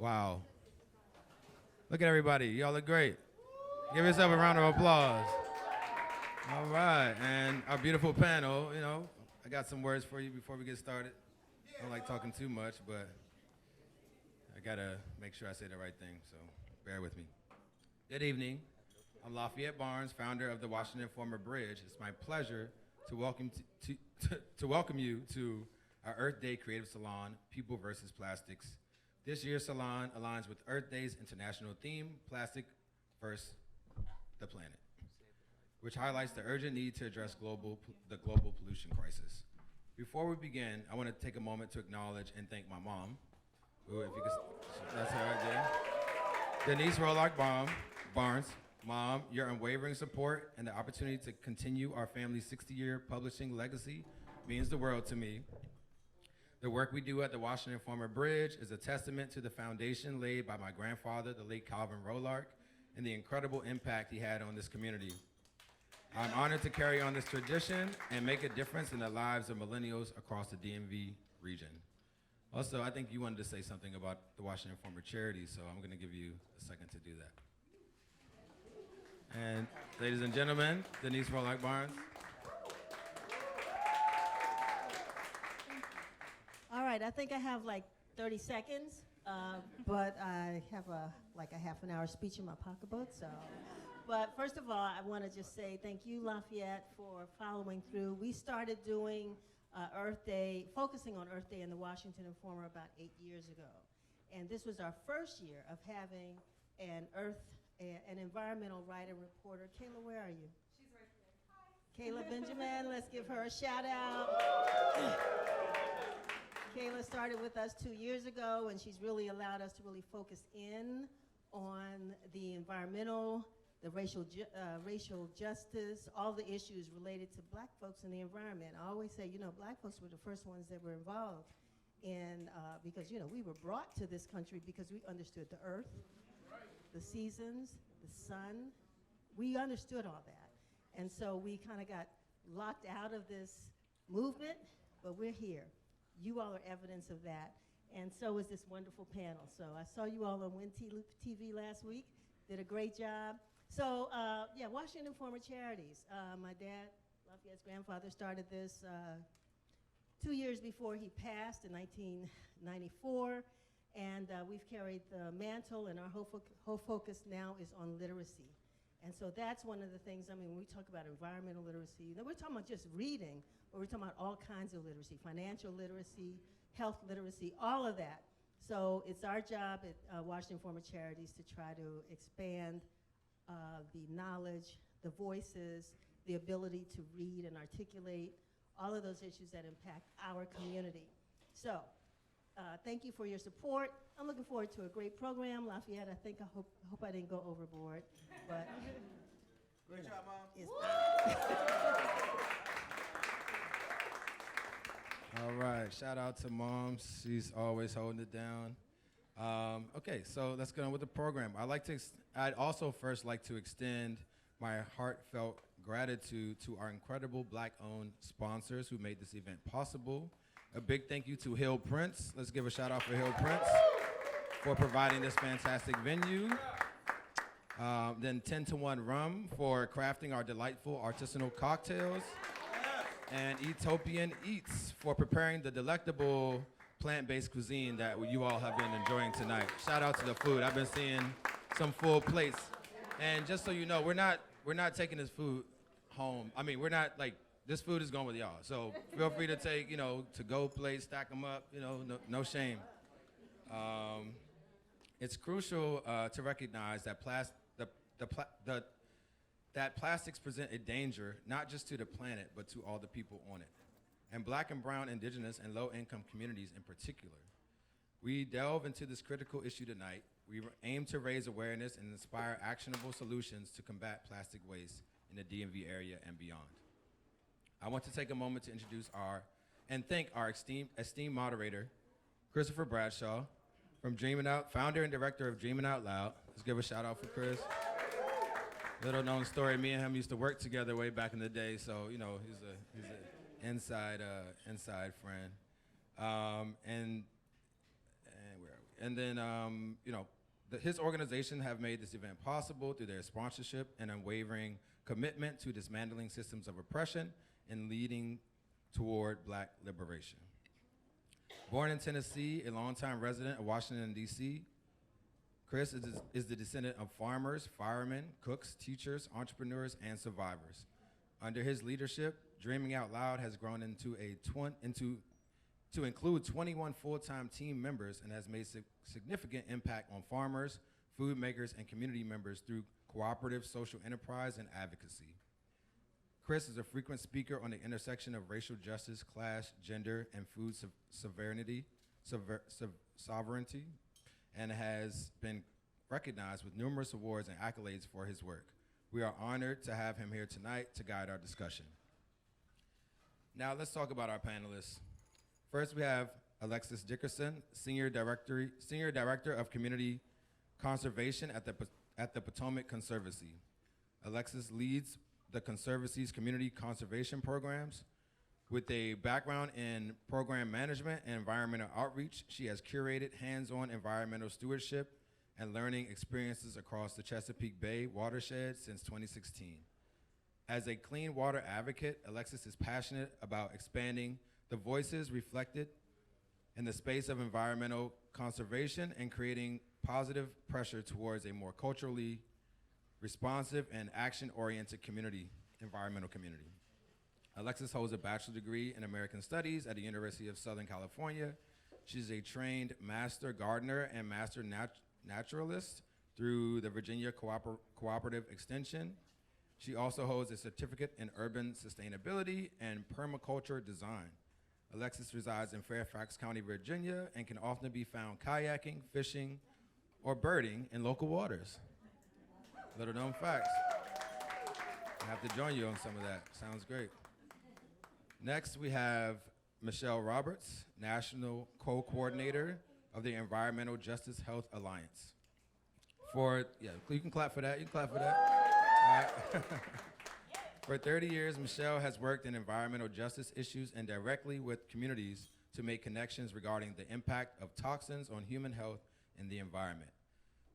Wow. Look at everybody. Y'all look great. Give yourself a round of applause. All right. And our beautiful panel, I got some words for you before we get started. I don't like talking too much, but I got to make sure I say the right thing, so bear with me. Good evening. I'm Lafayette Barnes, founder of the Washington Informer Bridge. It's my pleasure to welcome to welcome you to our Earth Day Creative Salon, People versus Plastics. This year's salon aligns with Earth Day's international theme, Plastic versus the Planet, which highlights the urgent need to address the global pollution crisis. Before we begin, I want to take a moment to acknowledge and thank my mom. Ooh, if you could, that's her right there. Denise Barnes. Mom, your unwavering support and the opportunity to continue our family's 60-year publishing legacy means the world to me. The work we do at the Washington Informer Bridge is a testament to the foundation laid by my grandfather, the late Calvin Rolark, and the incredible impact he had on this community. I'm honored to carry on this tradition and make a difference in the lives of millennials across the DMV region. Also, I think you wanted to say something about the Washington Informer charity, so I'm going to give you a second to do that. And ladies and gentlemen, Denise Rolark Barnes. All right, I think I have like 30 seconds, but I have like a half an hour speech in my pocketbook. But first of all, I want to just say thank you, Lafayette, for following through. We started doing Earth Day, focusing on Earth Day in the Washington Informer about 8 years ago. And this was our first year of having an environmental writer reporter. Kayla, where are you? She's right there. Hi. Kayla Benjamin, let's give her a shout out. Kayla started with us 2 years ago, and she's really allowed us to really focus in on the environmental, the racial justice, all the issues related to black folks in the environment. I always say, black folks were the first ones that were involved in, because, we were brought to this country because we understood the earth, the seasons, the sun. We understood all that. And so we kind of got locked out of this movement, but we're here. You all are evidence of that, and so is this wonderful panel. So I saw you all on Win TV last week, did a great job. So Washington Informer Charities. My dad, Lafayette's grandfather, started this 2 years before he passed in 1994. And we've carried the mantle, and our whole focus now is on literacy. And so that's one of the things, when we talk about environmental literacy, we're talking about just reading, but we're talking about all kinds of literacy, financial literacy, health literacy, all of that. So it's our job at Washington Informer Charities to try to expand the knowledge, the voices, the ability to read and articulate all of those issues that impact our community. So. Thank you for your support. I'm looking forward to a great program. Lafayette, I hope I didn't go overboard, but great job, Mom. All right, shout out to Mom. She's always holding it down. Okay, so let's get on with the program. I'd also first like to extend my heartfelt gratitude to our incredible Black-owned sponsors who made this event possible. A big thank you to Hill Prince. Let's give a shout out for Hill Prince for providing this fantastic venue. Then 10 to 1 Rum for crafting our delightful artisanal cocktails. And Ethiopian Eats for preparing the delectable plant-based cuisine that you all have been enjoying tonight. Shout out to the food. I've been seeing some full plates. And just so you know, we're not taking this food home. We're not like, this food is going with y'all, so feel free to take, to-go plates, stack them up, no shame. It's crucial to recognize that that plastics present a danger not just to the planet, but to all the people on it, and Black and brown, indigenous, and low-income communities in particular. We delve into this critical issue tonight. We aim to raise awareness and inspire actionable solutions to combat plastic waste in the DMV area and beyond. I want to take a moment to introduce and thank our esteemed moderator, Christopher Bradshaw, from founder and director of Dreaming Out Loud. Let's give a shout out for Chris. Little known story, me and him used to work together way back in the day, so he's an inside friend. And And then, his organization have made this event possible through their sponsorship and unwavering commitment to dismantling systems of oppression and leading toward Black liberation. Born in Tennessee, a longtime resident of Washington, D.C., Chris is the descendant of farmers, firemen, cooks, teachers, entrepreneurs, and survivors. Under his leadership, Dreaming Out Loud has grown to include 21 full-time team members and has made significant impact on farmers, food makers, and community members through cooperative social enterprise and advocacy. Chris is a frequent speaker on the intersection of racial justice, class, gender, and food sovereignty, and has been recognized with numerous awards and accolades for his work. We are honored to have him here tonight to guide our discussion. Now let's talk about our panelists. First, we have Alexis Dickerson, Senior Director of Community Conservation at the Potomac Conservancy. Alexis leads the Conservancy's community conservation programs. With a background in program management and environmental outreach, she has curated hands-on environmental stewardship and learning experiences across the Chesapeake Bay watershed since 2016. As a clean water advocate, Alexis is passionate about expanding the voices reflected in the space of environmental conservation and creating positive pressure towards a more culturally responsive and action-oriented environmental community. Alexis holds a bachelor's degree in American Studies at the University of Southern California. She's a trained master gardener and master naturalist through the Virginia Cooperative Extension. She also holds a certificate in urban sustainability and permaculture design. Alexis resides in Fairfax County, Virginia, and can often be found kayaking, fishing, or birding in local waters. Little known facts. I have to join you on some of that. Sounds great. Next, we have Michele Roberts, National Co-Coordinator of the Environmental Justice Health Alliance. You can clap for that. You can clap for that. All right. For 30 years, Michele has worked in environmental justice issues and directly with communities to make connections regarding the impact of toxins on human health and the environment.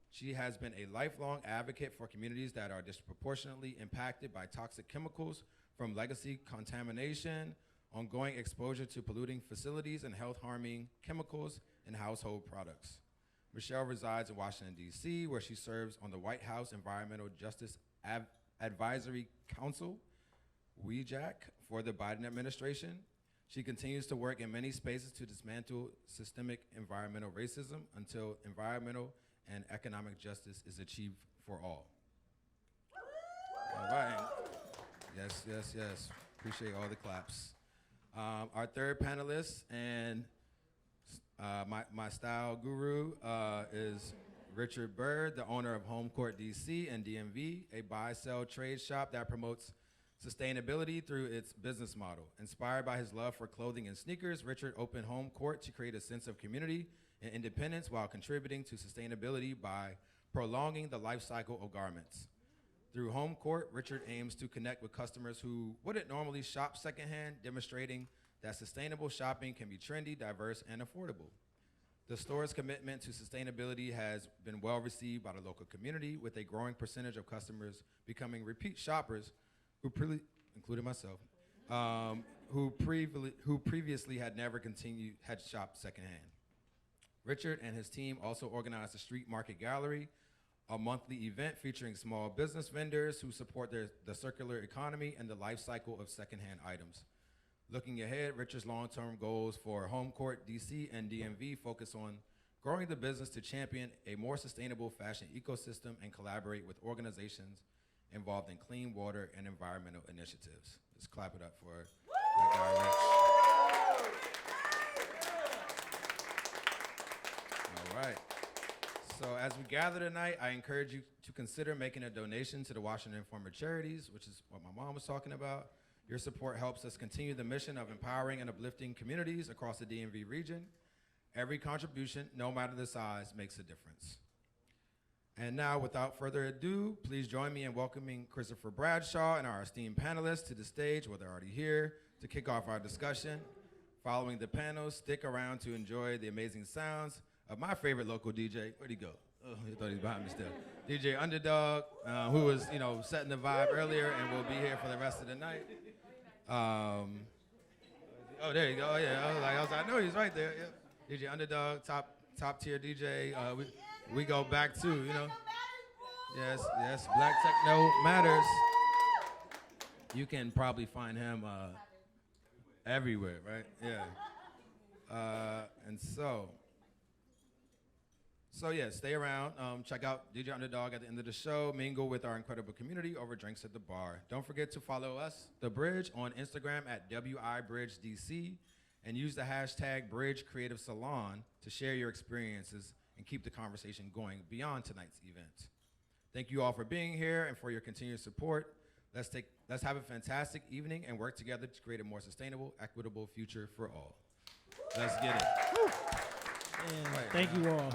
She has been a lifelong advocate for communities that are disproportionately impacted by toxic chemicals, from legacy contamination, ongoing exposure to polluting facilities, and health-harming chemicals in household products. Michele resides in Washington, D.C., where she serves on the White House Environmental Justice Advisory Council, WEJAC, for the Biden administration. She continues to work in many spaces to dismantle systemic environmental racism until environmental and economic justice is achieved for all. All right. Yes, yes, yes. Appreciate all the claps. Our third panelist and my style guru is Richard Bird, the owner of Home Court DC and DMV, a buy-sell trade shop that promotes sustainability through its business model. Inspired by his love for clothing and sneakers, Richard opened Home Court to create a sense of community and independence while contributing to sustainability by prolonging the life cycle of garments. Through Home Court, Richard aims to connect with customers who wouldn't normally shop secondhand, demonstrating that sustainable shopping can be trendy, diverse, and affordable. The store's commitment to sustainability has been well received by the local community, with a growing percentage of customers becoming repeat shoppers, including myself, who previously had never had shopped secondhand. Richard and his team also organized the Street Market Gallery, a monthly event featuring small business vendors who support the circular economy and the life cycle of secondhand items. Looking ahead, Richard's long-term goals for Home Court DC and DMV focus on growing the business to champion a more sustainable fashion ecosystem and collaborate with organizations involved in clean water and environmental initiatives. Let's clap it up for that guy, Rich. All right. So as we gather tonight, I encourage you to consider making a donation to the Washington Informer Charities, which is what my mom was talking about. Your support helps us continue the mission of empowering and uplifting communities across the DMV region. Every contribution, no matter the size, makes a difference. And now, without further ado, please join me in welcoming Christopher Bradshaw and our esteemed panelists to the stage, where they're already here, to kick off our discussion. Following the panel, stick around to enjoy the amazing sounds my favorite local DJ. Where'd he go? Oh, I thought he was behind me still. DJ Underdog, who was, setting the vibe earlier and will be here for the rest of the night. Oh, there you go. Oh, yeah, I know he's right there. Yeah. DJ Underdog, top tier DJ. We go back to, Yes, Black Techno Matters. You can probably find him everywhere, right? Yeah. And so yeah, stay around. Check out DJ Underdog at the end of the show. Mingle with our incredible community over drinks at the bar. Don't forget to follow us, The Bridge, on Instagram at WIBridgeDC, and use the hashtag Bridge Creative Salon to share your experiences and keep the conversation going beyond tonight's event. Thank you all for being here and for your continued support. Let's have a fantastic evening and work together to create a more sustainable, equitable future for all. Let's get it. And thank you all.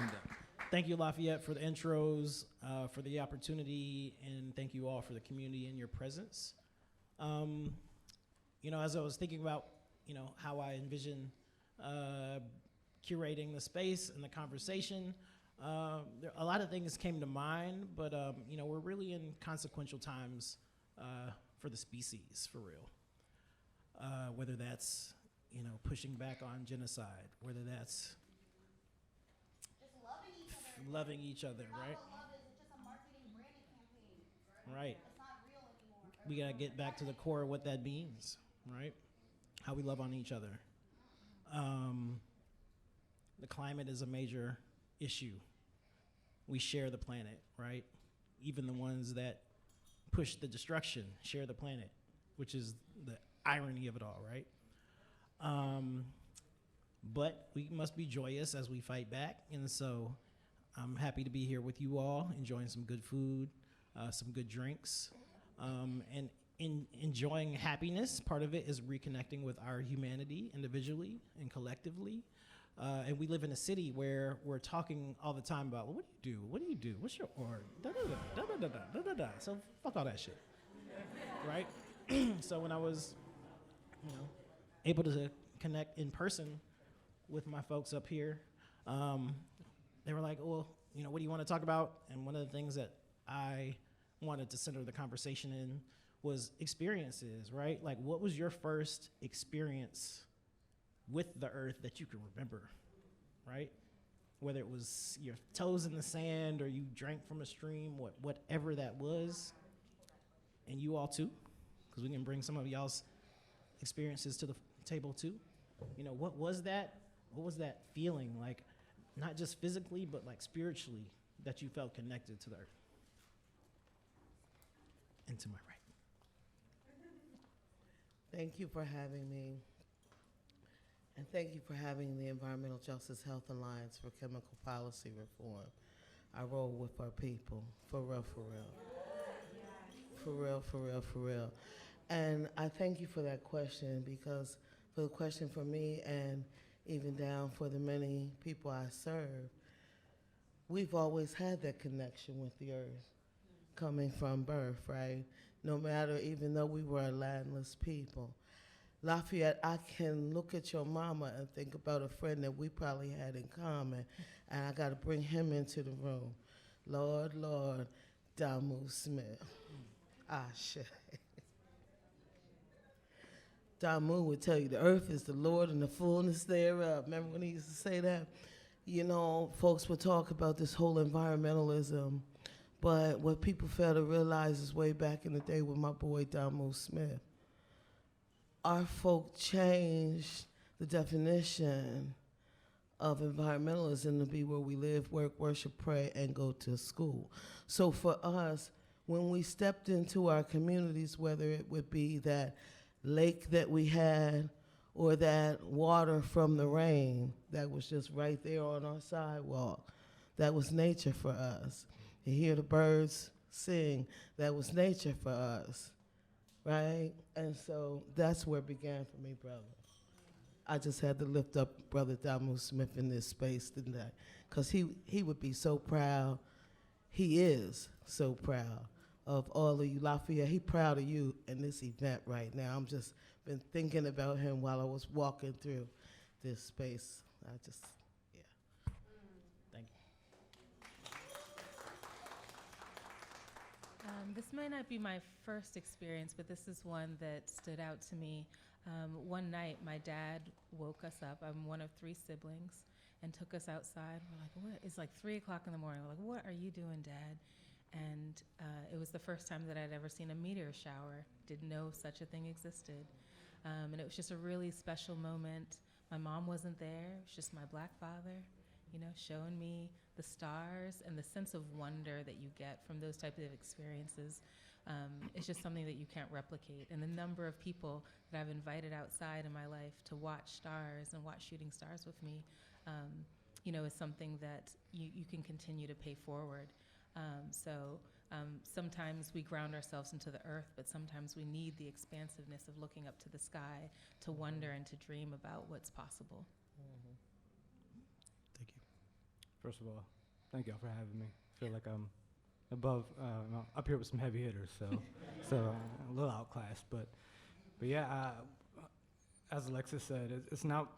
Thank you, Lafayette, for the intros, for the opportunity, and thank you all for the community and your presence. As I was thinking about, how I envision curating the space and the conversation, a lot of things came to mind, but, we're really in consequential times for the species, for real. Whether that's, pushing back on genocide, whether that's loving each other, right? Love is just a marketing branding campaign. Right. It's not real anymore. We gotta get back to the core of what that means, right? How we love on each other. The climate is a major issue. We share the planet, right? Even the ones that push the destruction share the planet, which is the irony of it all, right? But we must be joyous as we fight back, and so I'm happy to be here with you all, enjoying some good food, some good drinks, and in enjoying happiness. Part of it is reconnecting with our humanity individually and collectively. And we live in a city where we're talking all the time about, well, what do you do? What do you do? What's your org? Da-da-da. So fuck all that shit, right? So when I was, able to connect in person with my folks up here, they were like, well, what do you want to talk about? And one of the things that I wanted to center the conversation in was experiences, right? Like, what was your first experience with the earth that you can remember, right? Whether it was your toes in the sand or you drank from a stream, whatever that was, and you all too, because we can bring some of y'all's experiences to the table too. What was that? What was that feeling like? Not just physically, but like spiritually, that you felt connected to the earth. And to my right. Thank you for having me. And thank you for having the Environmental Justice Health Alliance for Chemical Policy Reform. I roll with our people, for real, for real. For real, for real, for real. And I thank you for that question, because for the question for me and even down for the many people I serve, we've always had that connection with the earth coming from birth, right? No matter, even though we were a landless people. Lafayette, I can look at your mama and think about a friend that we probably had in common, and I got to bring him into the room. Lord, Damu Smith. Shit. Damu would tell you the earth is the Lord and the fullness thereof. Remember when he used to say that? Folks would talk about this whole environmentalism, but what people fail to realize is way back in the day with my boy Damu Smith, our folk changed the definition of environmentalism to be where we live, work, worship, pray, and go to school. So for us, when we stepped into our communities, whether it would be that lake that we had or that water from the rain that was just right there on our sidewalk, that was nature for us. You hear the birds sing, that was nature for us, right? And so that's where it began for me, brother. I just had to lift up Brother Damu Smith in this space, didn't I? Because he would be so proud. He is so proud of all of you. Lafayette, he proud of you in this event right now. I'm just been thinking about him while I was walking through this space. This might not be my first experience, but this is one that stood out to me. One night, my dad woke us up. I'm one of 3 siblings, and took us outside. We're like, what? It's like 3 o'clock in the morning. We're like, what are you doing, Dad? And it was the first time that I'd ever seen a meteor shower. Didn't know such a thing existed. And it was just a really special moment. My mom wasn't there. It was just my Black father, you know, showing me the stars, and the sense of wonder that you get from those types of experiences. It's just something that you can't replicate. And the number of people that I've invited outside in my life to watch stars and watch shooting stars with me, you know, is something that you can continue to pay forward. Sometimes we ground ourselves into the earth, but sometimes we need the expansiveness of looking up to the sky to wonder and to dream about what's possible. Thank you. First of all, thank y'all for having me. I feel like I'm up here with some heavy hitters, so a little outclassed, but yeah, as Alexis said, it's not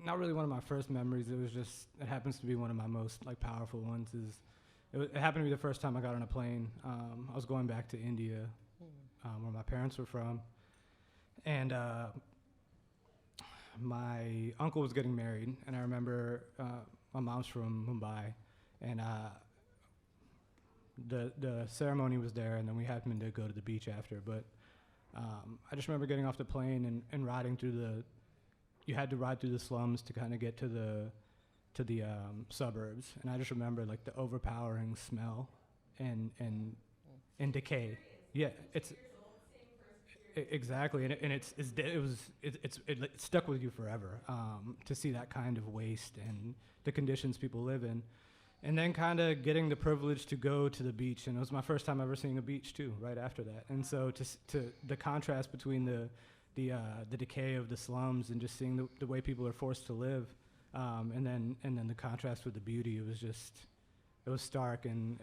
really one of my first memories. It happens to be one of my most like powerful ones. It happened to be the first time I got on a plane. I was going back to India, where my parents were from, and my uncle was getting married, and I remember my mom's from Mumbai, and the ceremony was there, and then we happened to go to the beach after. But I just remember getting off the plane and riding through you had to ride through the slums to kind of get to the suburbs, and I just remember like the overpowering smell and decay. Yeah, it's exactly, and it stuck with you forever to see that kind of waste and the conditions people live in. And then kind of getting the privilege to go to the beach, and it was my first time ever seeing a beach too, right after that. And so to the contrast between the decay of the slums and just seeing the way people are forced to live, and then the contrast with the beauty, it was stark, and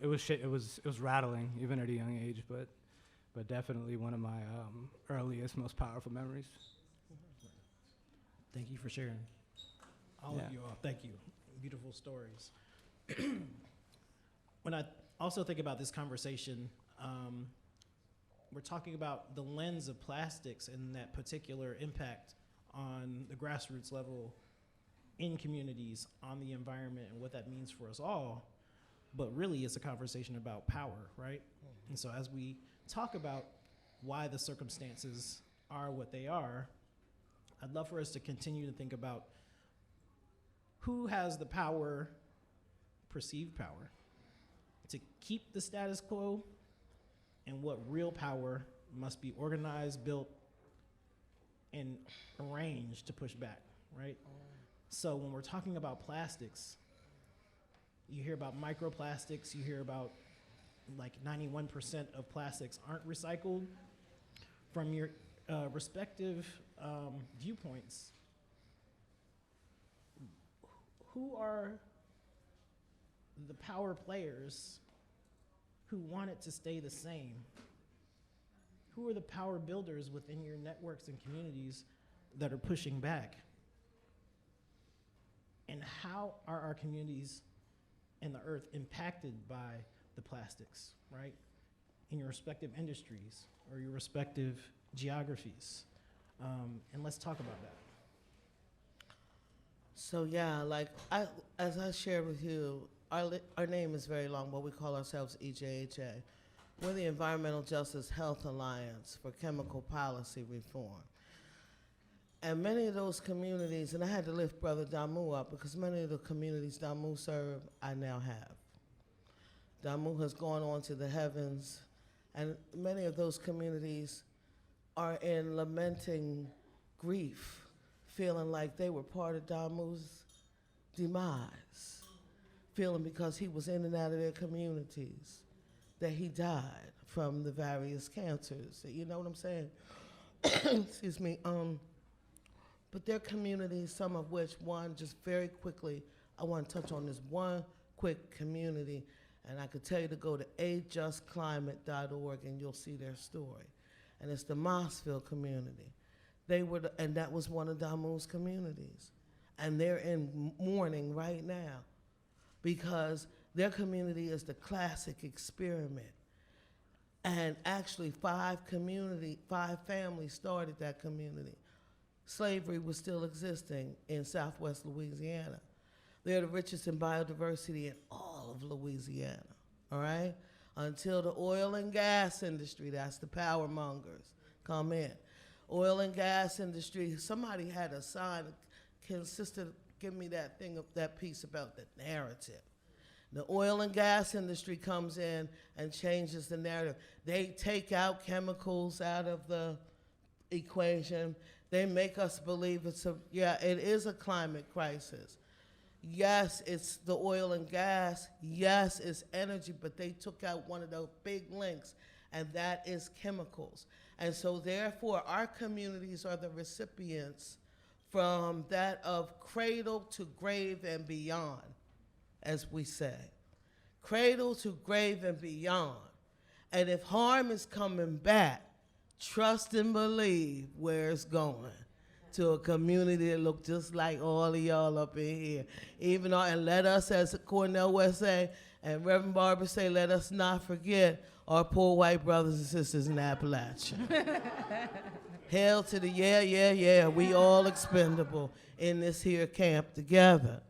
it was rattling even at a young age, but definitely one of my earliest, most powerful memories. Thank you for sharing. All Yeah. of you all, thank you. Beautiful stories. When I also think about this conversation, we're talking about the lens of plastics and that particular impact on the grassroots level in communities, on the environment, and what that means for us all. But really, it's a conversation about power, right? And so as we talk about why the circumstances are what they are, I'd love for us to continue to think about who has the power, perceived power, to keep the status quo, and what real power must be organized, built, and arranged to push back, right? So when we're talking about plastics, you hear about microplastics, you hear about like 91% of plastics aren't recycled. From your respective viewpoints, who are the power players who want it to stay the same? Who are the power builders within your networks and communities that are pushing back? And how are our communities and the earth impacted by the plastics, right? In your respective industries or your respective geographies. And let's talk about that. So yeah, as I shared with you, our name is very long, but we call ourselves EJHA. We're the Environmental Justice Health Alliance for Chemical Policy Reform. And many of those communities, and I had to lift Brother Damu up because many of the communities Damu served, I now have. Damu has gone on to the heavens, and many of those communities are in lamenting grief, feeling like they were part of Damu's demise, feeling because he was in and out of their communities that he died from the various cancers. You know what I'm saying? Excuse me. But their communities, some of which, one, just very quickly, I want to touch on this one quick community, and I could tell you to go to ajustclimate.org and you'll see their story. And it's the Mossville community. And that was one of Damu's communities. And they're in mourning right now because their community is the classic experiment. And actually 5 families started that community. Slavery was still existing in Southwest Louisiana. They're the richest in biodiversity in all of Louisiana, all right? Until the oil and gas industry, that's the power mongers, come in. Oil and gas industry, somebody had a sign consistent, give me that thing, that piece about the narrative. The oil and gas industry comes in and changes the narrative. They take out chemicals out of the equation. They make us believe it is a climate crisis. Yes, it's the oil and gas. Yes, it's energy, but they took out one of those big links, and that is chemicals. And so therefore, our communities are the recipients from that of cradle to grave and beyond, as we say. Cradle to grave and beyond. And if harm is coming back, trust and believe where it's going. To a community that look just like all of y'all up in here. Even though, and let us, as Cornell West say, and Reverend Barber say, let us not forget our poor white brothers and sisters in Appalachia. Hail to the we all expendable in this here camp together.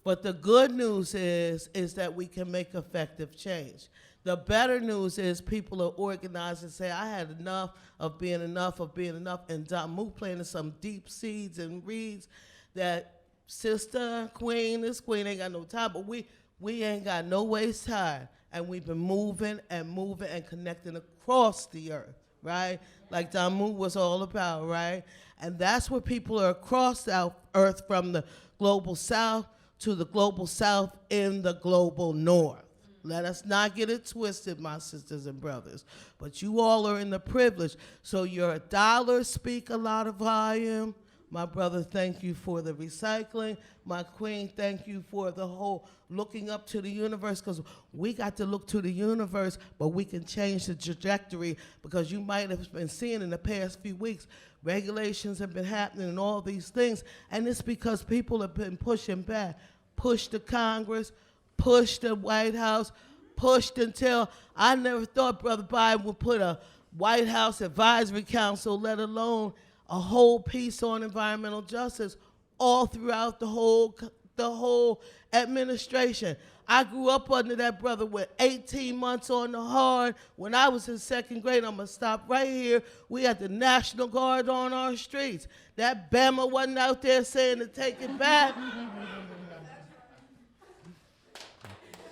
But the good news is that we can make effective change. The better news is people are organized and say, I had enough of being enough, and Damu planting some deep seeds and reeds that sister, queen, this queen ain't got no time, but we ain't got no waste time. And we've been moving and connecting across the earth, right? Like Damu was all about, right? And that's where people are across the earth from the global south to the global south in the global north. Let us not get it twisted, my sisters and brothers. But you all are in the privilege. So your dollars speak a lot of volume. My brother, thank you for the recycling. My queen, thank you for the whole looking up to the universe, because we got to look to the universe, but we can change the trajectory, because you might have been seeing in the past few weeks, regulations have been happening and all these things, and it's because people have been pushing back. Push the Congress, pushed the White House, pushed until I never thought Brother Biden would put a White House Advisory Council, let alone a whole piece on environmental justice, all throughout the whole administration. I grew up under that brother with 18 months on the hard. When I was in 2nd grade, I'm gonna stop right here, we had the National Guard on our streets. That Bama wasn't out there saying to take it back.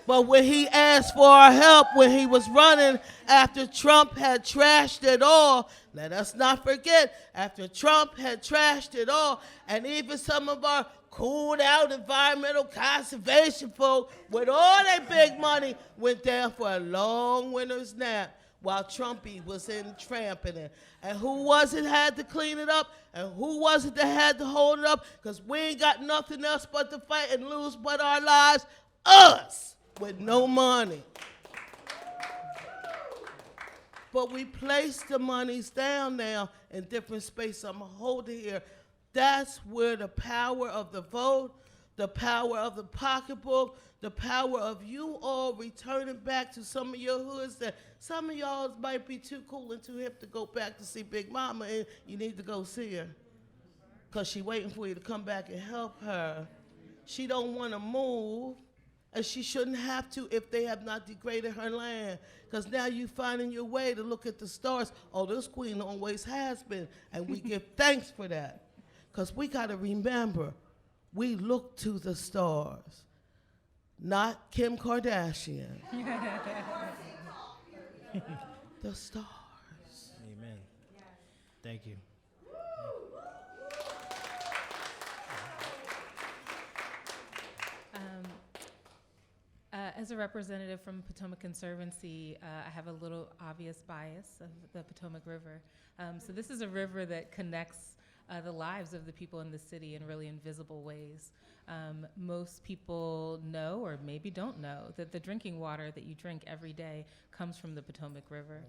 But when he asked for our help, when he was running after Trump had trashed it all, let us not forget, after Trump had trashed it all, and even some of our cooled out environmental conservation folk with all their big money went down for a long winter's nap while Trumpy was in tramping it. And who was it had to clean it up? And who was it that had to hold it up? Because we ain't got nothing else but to fight and lose but our lives. Us! With no money. But we place the monies down now in different spaces. I'm going to hold it here. That's where the power of the vote, the power of the pocketbook, the power of you all returning back to some of your hoods that some of y'all might be too cool and too hip to go back to see Big Mama, and you need to go see her because she's waiting for you to come back and help her. She don't want to move. And she shouldn't have to if they have not degraded her land. Because now you're finding your way to look at the stars. Oh, this queen always has been. And we give thanks for that. Because we got to remember, we look to the stars, not Kim Kardashian. The stars. Amen. Thank you. As a representative from Potomac Conservancy, I have a little obvious bias of the Potomac River. So this is a river that connects the lives of the people in the city in really invisible ways. Most people know, or maybe don't know, that the drinking water that you drink every day comes from the Potomac River.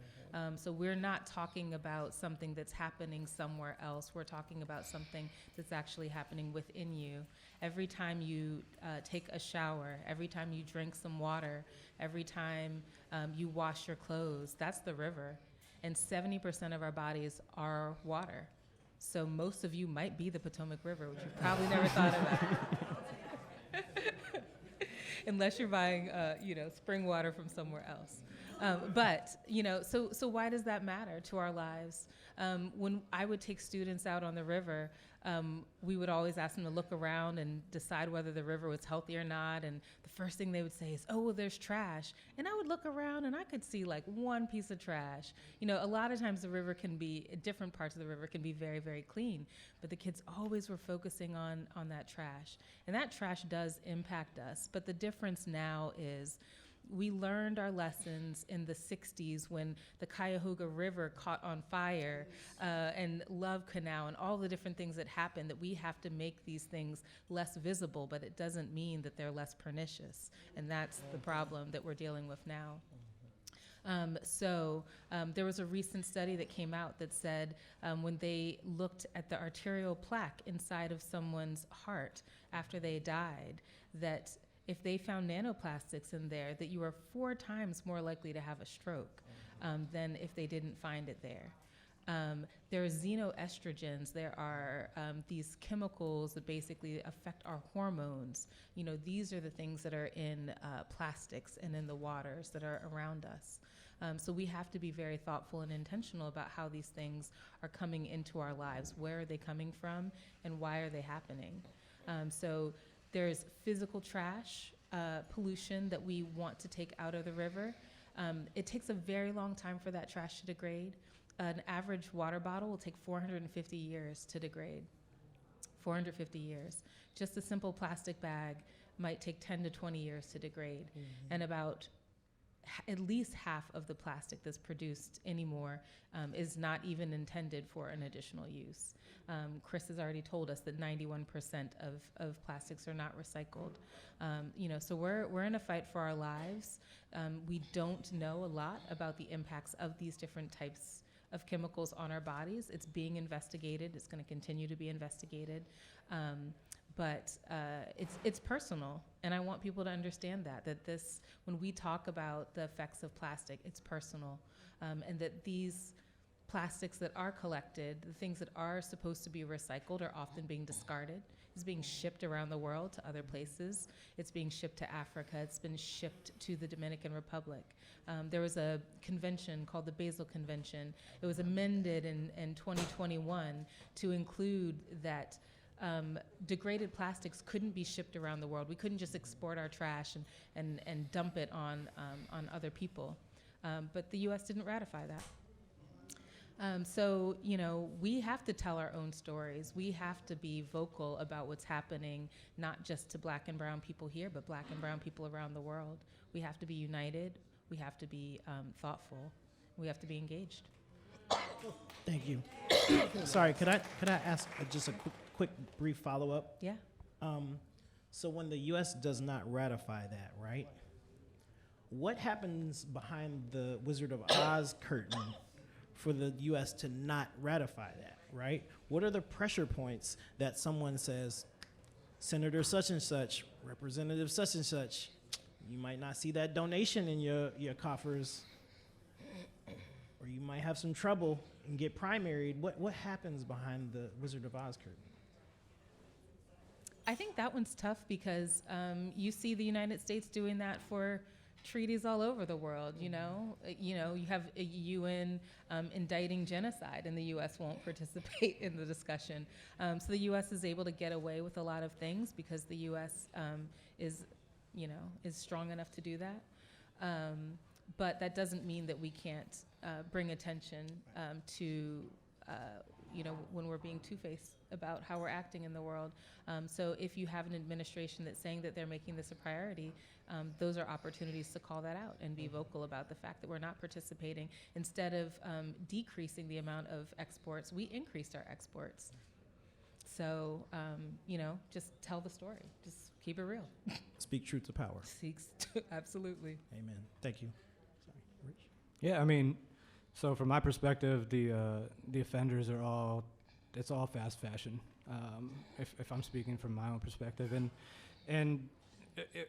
So we're not talking about something that's happening somewhere else. We're talking about something that's actually happening within you. Every time you take a shower, every time you drink some water, every time you wash your clothes, that's the river. And 70% of our bodies are water. So most of you might be the Potomac River, which you've probably never thought about. Unless you're buying, spring water from somewhere else. So why does that matter to our lives? When I would take students out on the river, we would always ask them to look around and decide whether the river was healthy or not. And the first thing they would say is, oh, well, there's trash. And I would look around and I could see like one piece of trash. A lot of times the river can be, different parts of the river can be very, very clean. But the kids always were focusing on that trash. And that trash does impact us. But the difference now is we learned our lessons in the 60s when the Cuyahoga River caught on fire, and Love Canal and all the different things that happened, that we have to make these things less visible, but it doesn't mean that they're less pernicious. And that's the problem that we're dealing with now. There was a recent study that came out that said when they looked at the arterial plaque inside of someone's heart after they died, that if they found nanoplastics in there, that you are 4 times more likely to have a stroke than if they didn't find it there. There are xenoestrogens. There are these chemicals that basically affect our hormones. These are the things that are in plastics and in the waters that are around us. So we have to be very thoughtful and intentional about how these things are coming into our lives. Where are they coming from, and why are they happening? There's physical trash, pollution that we want to take out of the river. It takes a very long time for that trash to degrade. An average water bottle will take 450 years to degrade. 450 years. Just a simple plastic bag might take 10 to 20 years to degrade. And about at least half of the plastic that's produced anymore is not even intended for an additional use. Chris has already told us that 91% of plastics are not recycled. So we're in a fight for our lives. We don't know a lot about the impacts of these different types of chemicals on our bodies. It's being investigated. It's going to continue to be investigated. But it's personal, and I want people to understand that this, when we talk about the effects of plastic, it's personal, and that these plastics that are collected, the things that are supposed to be recycled, are often being discarded. It's being shipped around the world to other places. It's being shipped to Africa. It's been shipped to the Dominican Republic. There was a convention called the Basel Convention. It was amended in 2021 to include that degraded plastics couldn't be shipped around the world. We couldn't just export our trash and dump it on other people. But the U.S. didn't ratify that. We have to tell our own stories. We have to be vocal about what's happening, not just to Black and brown people here, but Black and brown people around the world. We have to be united. We have to be thoughtful. We have to be engaged. Thank you. Sorry, could I ask just a quick brief follow-up? Yeah. So when the U.S. does not ratify that, right? What happens behind the Wizard of Oz curtain for the U.S. to not ratify that, right? What are the pressure points that someone says, Senator such and such, Representative such and such, you might not see that donation in your coffers, or you might have some trouble and get primaried. What happens behind the Wizard of Oz curtain? I think that one's tough because you see the United States doing that for treaties all over the world. You have a UN indicting genocide, and the U.S. won't participate in the discussion. So the U.S. is able to get away with a lot of things because the U.S. is strong enough to do that. But that doesn't mean that we can't bring attention to when we're being two-faced about how we're acting in the world. So if you have an administration that's saying that they're making this a priority, those are opportunities to call that out and be vocal about the fact that we're not participating. Instead of decreasing the amount of exports, we increased our exports. So, just tell the story. Just keep it real. Speak truth to power. Absolutely. Amen. Thank you. Sorry, Rich. Yeah, I mean, so from my perspective, the offenders are it's all fast fashion. If I'm speaking from my own perspective, and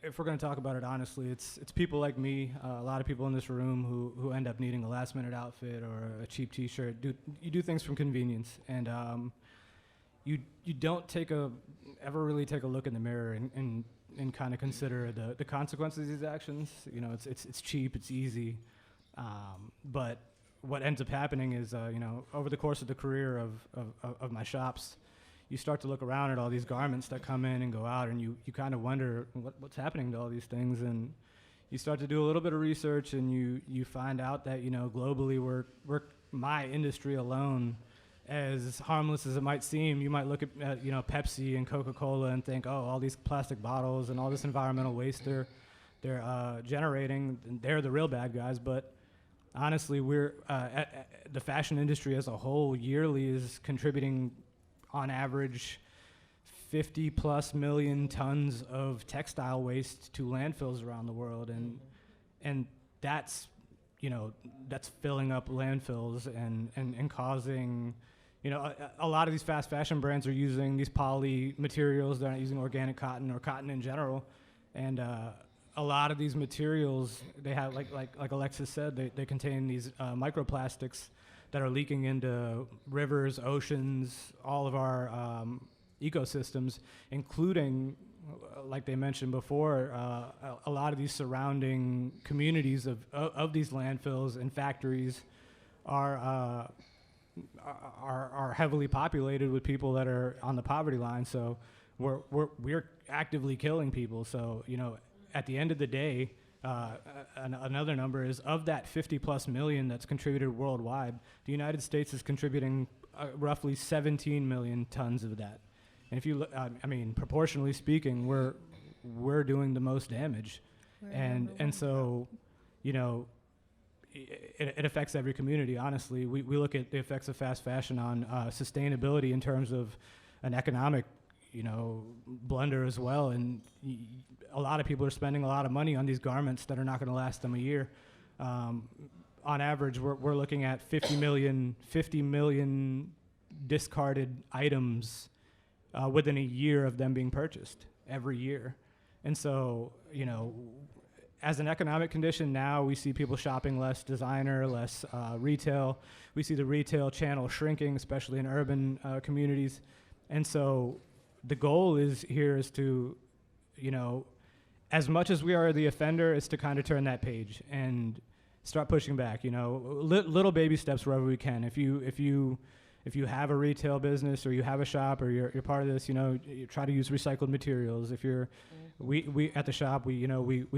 if we're going to talk about it honestly, it's people like me, a lot of people in this room who end up needing a last minute outfit or a cheap T-shirt. You do things from convenience, and you don't ever really take a look in the mirror and kind of consider the consequences of these actions. It's cheap, it's easy, but what ends up happening is over the course of the career of my shops, you start to look around at all these garments that come in and go out, and you kind of wonder what's happening to all these things, and you start to do a little bit of research, and you find out that globally we're my industry alone, as harmless as it might seem, you might look at Pepsi and Coca-Cola and think, oh, all these plastic bottles and all this environmental waste they're generating, they're the real bad guys, but honestly, we're the fashion industry as a whole yearly is contributing on average 50 plus million tons of textile waste to landfills around the world, and that's filling up landfills and causing a lot of these fast fashion brands are using these poly materials. They're not using organic cotton or cotton in general, and a lot of these materials, they have like Alexis said, they contain these microplastics that are leaking into rivers, oceans, all of our ecosystems, including, like they mentioned before, a lot of these surrounding communities of these landfills and factories are heavily populated with people that are on the poverty line. So we're actively killing people. So at the end of the day, another number is, of that 50 plus million that's contributed worldwide, the United States is contributing roughly 17 million tons of that. And if you look, proportionally speaking, we're doing the most damage, and so, it affects every community. Honestly, we look at the effects of fast fashion on sustainability in terms of an economic blunder as well, and a lot of people are spending a lot of money on these garments that are not going to last them a year. On average, we're looking at 50 million discarded items within a year of them being purchased every year. And so, as an economic condition now, we see people shopping less designer, less retail. We see the retail channel shrinking, especially in urban communities. And so the goal is to, as much as we are the offender, is to kind of turn that page and start pushing back. Little baby steps wherever we can. If you have a retail business or you have a shop or you're part of this, you try to use recycled materials. If you're, we at the shop, we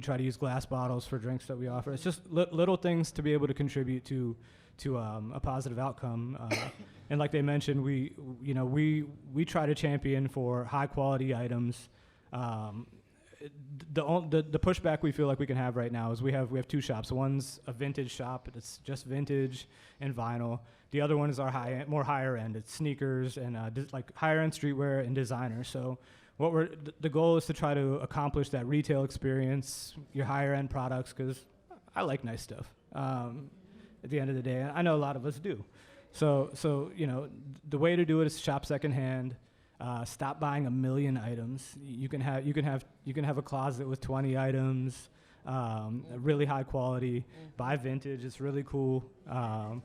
try to use glass bottles for drinks that we offer. It's just little things to be able to contribute to a positive outcome. And like they mentioned, we try to champion for high quality items. The pushback we feel like we can have right now is we have two shops. One's a vintage shop that's just vintage and vinyl. The other one is our more higher end. It's sneakers and like higher end streetwear and designer. So the goal is to try to accomplish that retail experience, your higher end products, because I like nice stuff. At the end of the day, I know a lot of us do. So the way to do it is shop secondhand. Stop buying 1 million items. You can have a closet with 20 items, really high quality. Buy vintage. It's really cool. I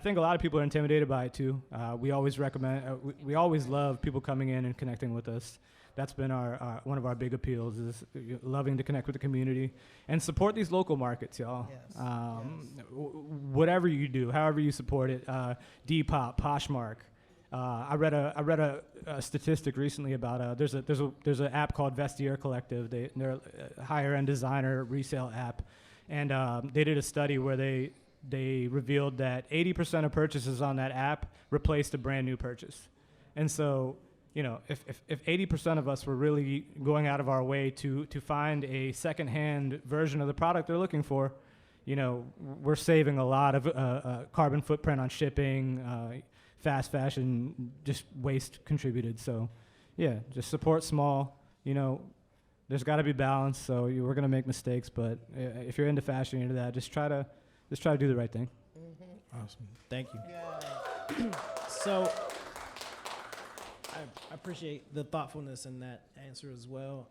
think a lot of people are intimidated by it too. We always recommend. We always love people coming in and connecting with us. That's been our one of our big appeals, is loving to connect with the community and support these local markets, y'all. Yes. Whatever you do, however you support it, Depop, Poshmark. I read a statistic recently about there's an app called Vestiaire Collective. They're a higher end designer resale app, and they did a study where they revealed that 80% of purchases on that app replaced a brand new purchase. And so, if 80% of us were really going out of our way to find a secondhand version of the product they're looking for, we're saving a lot of carbon footprint on shipping, fast fashion just waste contributed. So yeah, just support small. You know, there's got to be balance. So we're gonna make mistakes, but if you're into fashion, you're into that, just try to do the right thing. Awesome. Thank you. Yeah. So I appreciate the thoughtfulness in that answer as well.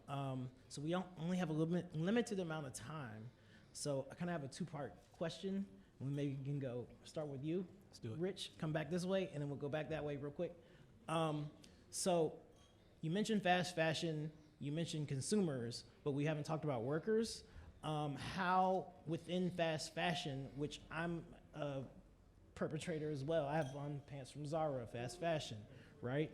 So we only have a limited amount of time. So I kind of have a two-part question. We maybe can start with you. Let's do it. Rich, come back this way, and then we'll go back that way real quick. So you mentioned fast fashion, you mentioned consumers, but we haven't talked about workers. How within fast fashion, which I'm a perpetrator as well, I have on pants from Zara, fast fashion, right?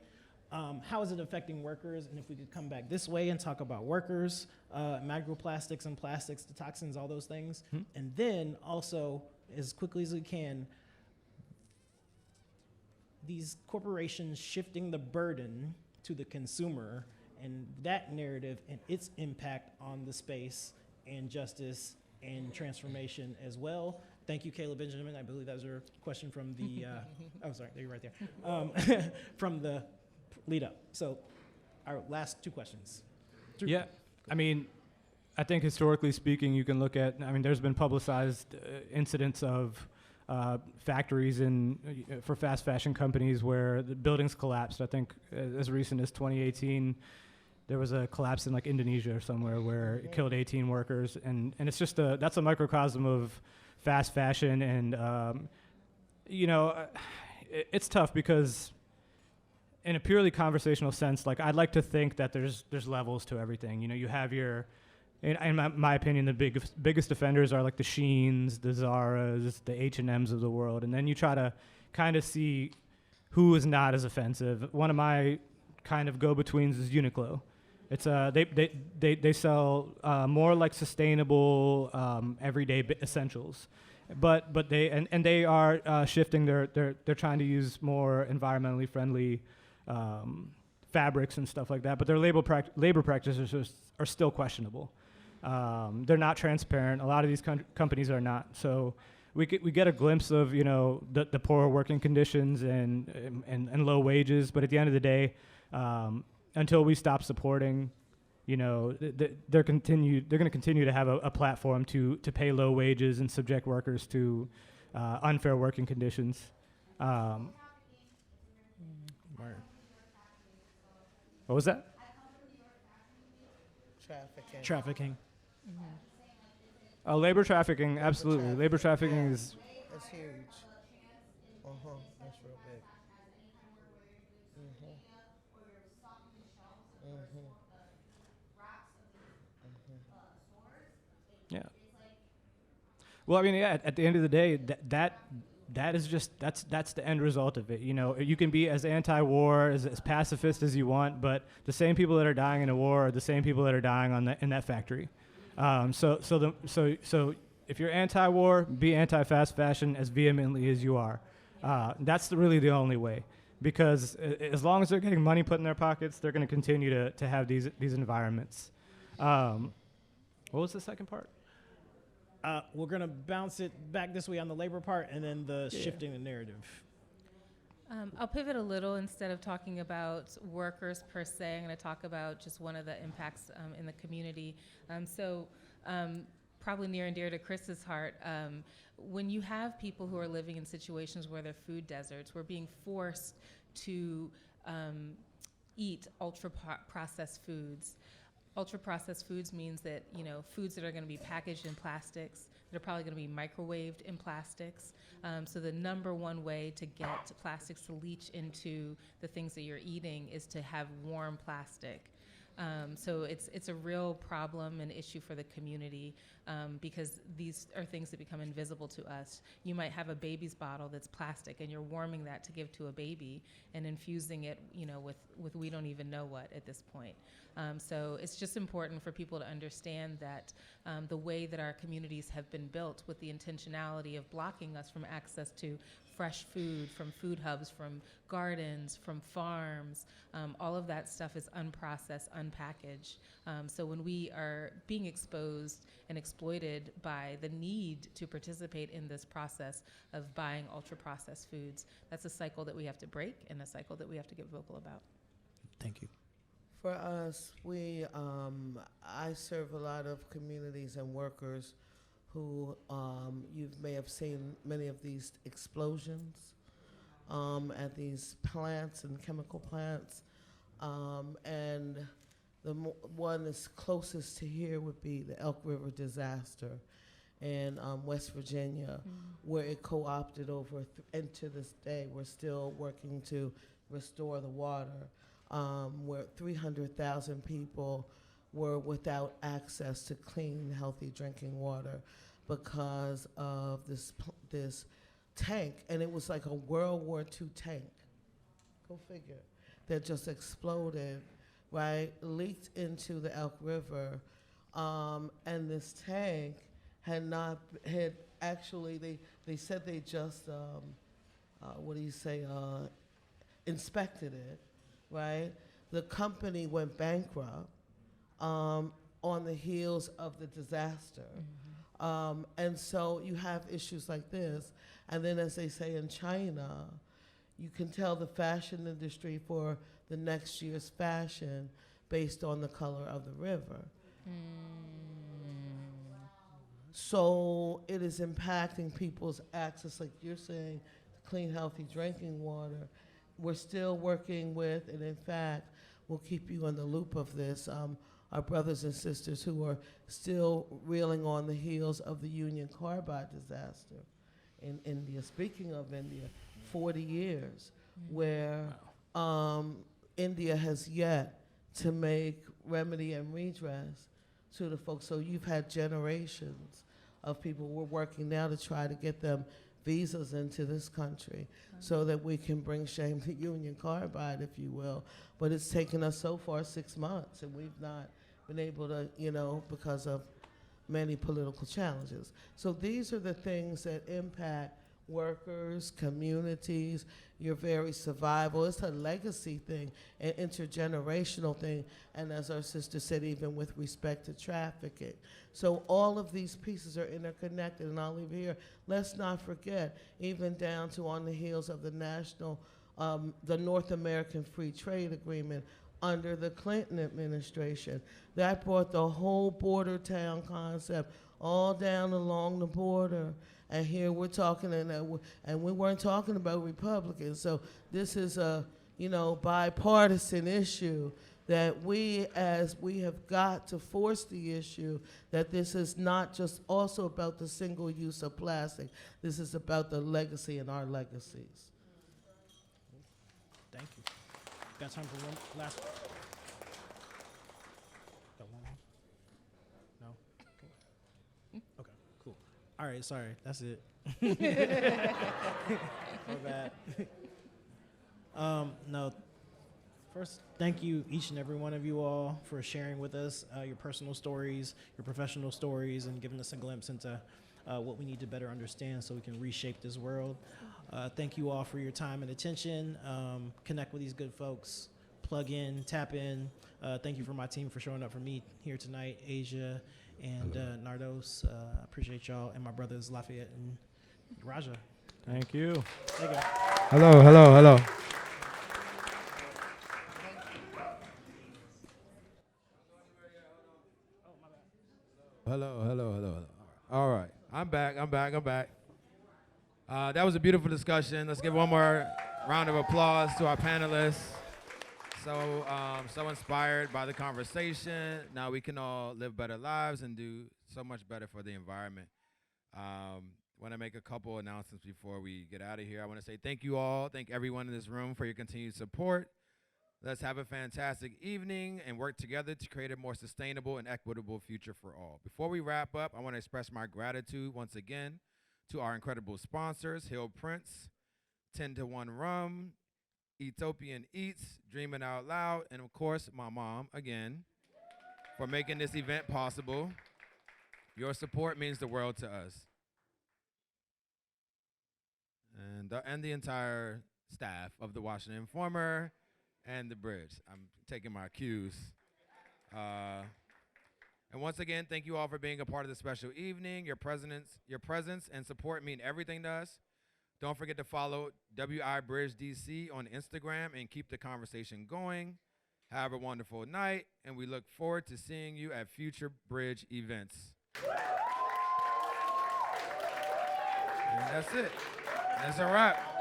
How is it affecting workers? And if we could come back this way and talk about workers, microplastics and plastics, the toxins, all those things. And then also, as quickly as we can, these corporations shifting the burden to the consumer and that narrative and its impact on the space and justice and transformation as well. Thank you, Kayla Benjamin. I believe that was your question from the, oh, sorry, you're right there. From the lead up. So our last two questions. Yeah, I mean, I think historically speaking, you can look at, I mean, there's been publicized incidents of factories for fast fashion companies where the buildings collapsed. I think as recent as 2018, there was a collapse in like Indonesia or somewhere where it killed 18 workers. And it's just that's a microcosm of fast fashion. And, you know, it's tough because in a purely conversational sense, like I'd like to think that there's levels to everything. You know, you have your, in my opinion, the biggest offenders are like the Sheins, the Zaras, the H&Ms of the world. And then you try to kind of see who is not as offensive. One of my kind of go-betweens is Uniqlo. It's they sell more like sustainable everyday essentials, but they are shifting they're trying to use more environmentally friendly fabrics and stuff like that. But their labor practices are still questionable. They're not transparent. A lot of these companies are not. So we get a glimpse of, you know, the poor working conditions and low wages. But at the end of the day, until we stop supporting, you know, they're going to continue to have a platform to pay low wages and subject workers to unfair working conditions. What was that? Trafficking. Trafficking. Labor trafficking, absolutely. Labor trafficking is. That's huge. That's real big. Yeah. Well, I mean, yeah. At the end of the day, that is just that's the end result of it. You know, you can be as anti-war as pacifist as you want, but the same people that are dying in a war are the same people that are dying in that factory. So if you're anti-war, be anti-fast fashion as vehemently as you are. That's really the only way, because as long as they're getting money put in their pockets, they're going to continue to have these environments. What was the second part? We're going to bounce it back this way on the labor part and then the shifting the narrative. I'll pivot a little. Instead of talking about workers per se, I'm going to talk about just one of the impacts in the community. Probably near and dear to Chris's heart, when you have people who are living in situations where they're food deserts, we're being forced to eat ultra-processed foods. Ultra-processed foods means that, you know, foods that are going to be packaged in plastics, that are probably going to be microwaved in plastics. So the number one way to get plastics to leach into the things that you're eating is to have warm plastic. So it's a real problem and issue for the community because these are things that become invisible to us. You might have a baby's bottle that's plastic and you're warming that to give to a baby and infusing it, you know, with we don't even know what at this point. So it's just important for people to understand that the way that our communities have been built with the intentionality of blocking us from access to fresh food from food hubs, from gardens, from farms. All of that stuff is unprocessed, unpackaged. So when we are being exposed and exploited by the need to participate in this process of buying ultra-processed foods, that's a cycle that we have to break and a cycle that we have to get vocal about. Thank you. For us, I serve a lot of communities and workers who you may have seen many of these explosions at these plants and chemical plants. And the one that's closest to here would be the Elk River disaster in West Virginia, where it co-opted over, and to this day, we're still working to restore the water. Where 300,000 people were without access to clean, healthy drinking water because of this tank, and it was like a World War II tank, go figure, that just exploded, right, leaked into the Elk River, and this tank had actually, they said they just, inspected it, right? The company went bankrupt on the heels of the disaster. And so you have issues like this. And then, as they say in China, you can tell the fashion industry for the next year's fashion based on the color of the river. So it is impacting people's access, like you're saying, to clean, healthy drinking water. We're still working with, and in fact, we'll keep you in the loop of this, our brothers and sisters who are still reeling on the heels of the Union Carbide disaster in India. Speaking of India, 40 years, where India has yet to make remedy and redress to the folks. So you've had generations of people. We're working now to try to get them visas into this country so that we can bring shame to Union Carbide, if you will. But it's taken us so far 6 months, and we've not been able to, because of many political challenges. So these are the things that impact workers, communities, your very survival. It's a legacy thing, an intergenerational thing, and as our sister said, even with respect to trafficking. So all of these pieces are interconnected, and I'll leave here. Let's not forget, even down to on the heels of the the North American Free Trade Agreement under the Clinton administration, that brought the whole border town concept all down along the border. And here we're talking, and we weren't talking about Republicans. So this is a, bipartisan issue that we have got to force the issue that this is not just also about the single use of plastic. This is about the legacy and our legacies. Thank you. Got time for one last one? Got one more? No? Okay, cool. All right, sorry, that's it. My bad. No. First, thank you, each and every one of you all, for sharing with us your personal stories, your professional stories, and giving us a glimpse into what we need to better understand so we can reshape this world. Thank you all for your time and attention. Connect with these good folks. Plug in, tap in. Thank you for my team for showing up for me here tonight, Asia and Nardos. Appreciate y'all, and my brothers Lafayette and Raja. Thank you. Thank you. Hello, hello, hello. Hello, hello, hello, hello. All right, I'm back. That was a beautiful discussion. Let's give one more round of applause to our panelists. So inspired by the conversation. Now we can all live better lives and do so much better for the environment. Want to make a couple announcements before we get out of here. I want to say thank you all. Thank everyone in this room for your continued support. Let's have a fantastic evening and work together to create a more sustainable and equitable future for all. Before we wrap up, I want to express my gratitude once again to our incredible sponsors, Hill Prince, 10 to 1 Rum, Ethiopian Eats, Dreaming Out Loud, and of course, my mom, again, for making this event possible. Your support means the world to us. and the entire staff of the Washington Informer and the Bridge. I'm taking my cues. And once again, thank you all for being a part of the special evening. Your presence and support mean everything to us. Don't forget to follow WI Bridge DC on Instagram and keep the conversation going. Have a wonderful night, and we look forward to seeing you at future Bridge events. And that's it. That's a wrap.